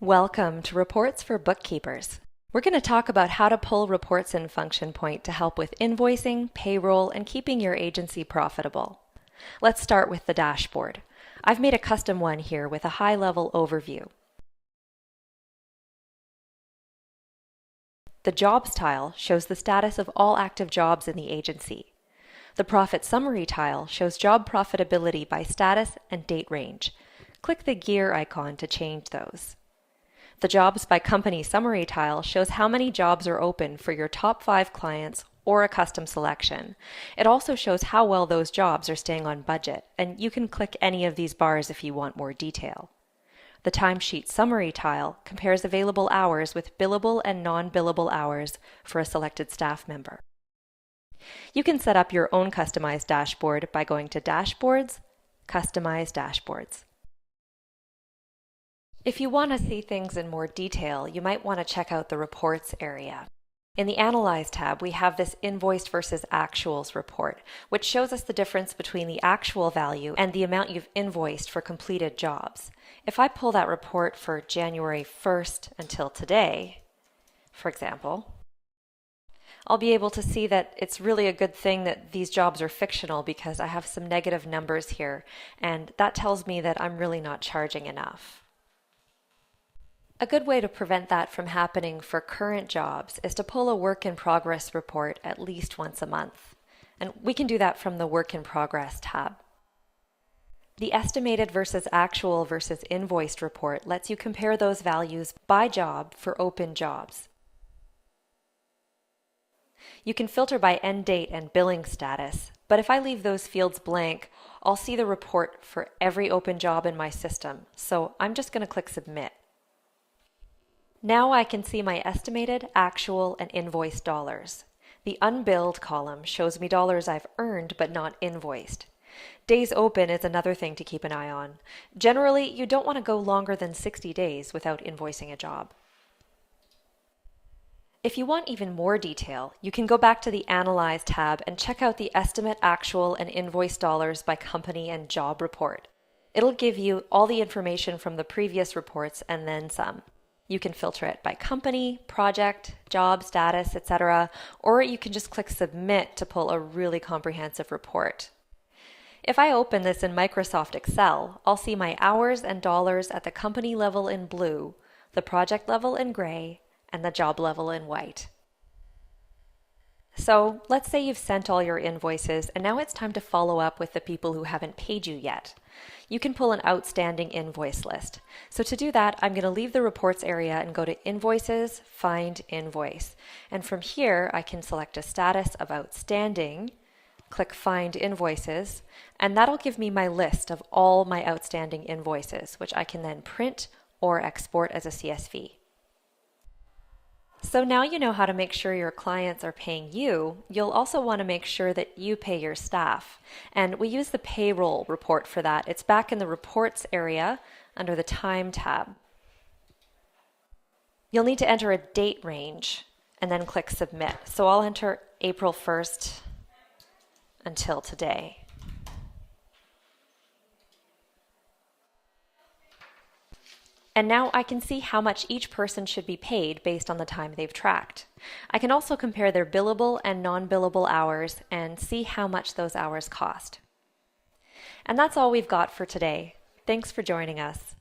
Welcome to Reports for Bookkeepers. We're going to talk about how to pull reports in Function Point to help with invoicing, payroll, and keeping your agency profitable. Let's start with the dashboard. I've made a custom one here with a high-level overview. The Jobs tile shows the status of all active jobs in the agency. The Profit Summary tile shows job profitability by status and date range. Click the gear icon to change those. The Jobs by Company Summary tile shows how many jobs are open for your top 5 clients or a custom selection. It also shows how well those jobs are staying on budget, and you can click any of these bars if you want more detail. The Timesheet Summary tile compares available hours with billable and non-billable hours for a selected staff member. You can set up your own customized dashboard by going to Dashboards, Customize Dashboards. If you want to see things in more detail, you might want to check out the Reports area. In the Analyze tab, we have this Invoiced versus Actuals report, which shows us the difference between the actual value and the amount you've invoiced for completed jobs. If I pull that report for January 1st until today, for example, I'll be able to see that it's really a good thing that these jobs are fictional because I have some negative numbers here, and that tells me that I'm really not charging enough. A good way to prevent that from happening for current jobs is to pull a work in progress report at least once a month. And we can do that from the Work in Progress tab. The Estimated versus Actual versus Invoiced report lets you compare those values by job for open jobs. You can filter by end date and billing status, but if I leave those fields blank, I'll see the report for every open job in my system, so I'm just going to click Submit. Now I can see my estimated, actual, and invoiced dollars. The unbilled column shows me dollars I've earned but not invoiced. Days open is another thing to keep an eye on. Generally, you don't want to go longer than 60 days without invoicing a job. If you want even more detail, you can go back to the Analyze tab and check out the Estimate, Actual, and Invoiced Dollars by Company and Job report. It'll give you all the information from the previous reports and then some. You can filter it by company, project, job status, etc., or you can just click Submit to pull a really comprehensive report. If I open this in Microsoft Excel, I'll see my hours and dollars at the company level in blue, the project level in gray, and the job level in white. So let's say you've sent all your invoices and now it's time to follow up with the people who haven't paid you yet. You can pull an outstanding invoice list. So to do that, I'm going to leave the Reports area and go to Invoices, Find Invoice. And from here, I can select a status of outstanding, click Find Invoices, and that'll give me my list of all my outstanding invoices, which I can then print or export as a CSV. So now you know how to make sure your clients are paying you. You'll also want to make sure that you pay your staff. And we use the Payroll report for that. It's back in the Reports area under the Time tab. You'll need to enter a date range and then click Submit. So I'll enter April 1st until today. And now I can see how much each person should be paid based on the time they've tracked. I can also compare their billable and non-billable hours and see how much those hours cost. And that's all we've got for today. Thanks for joining us.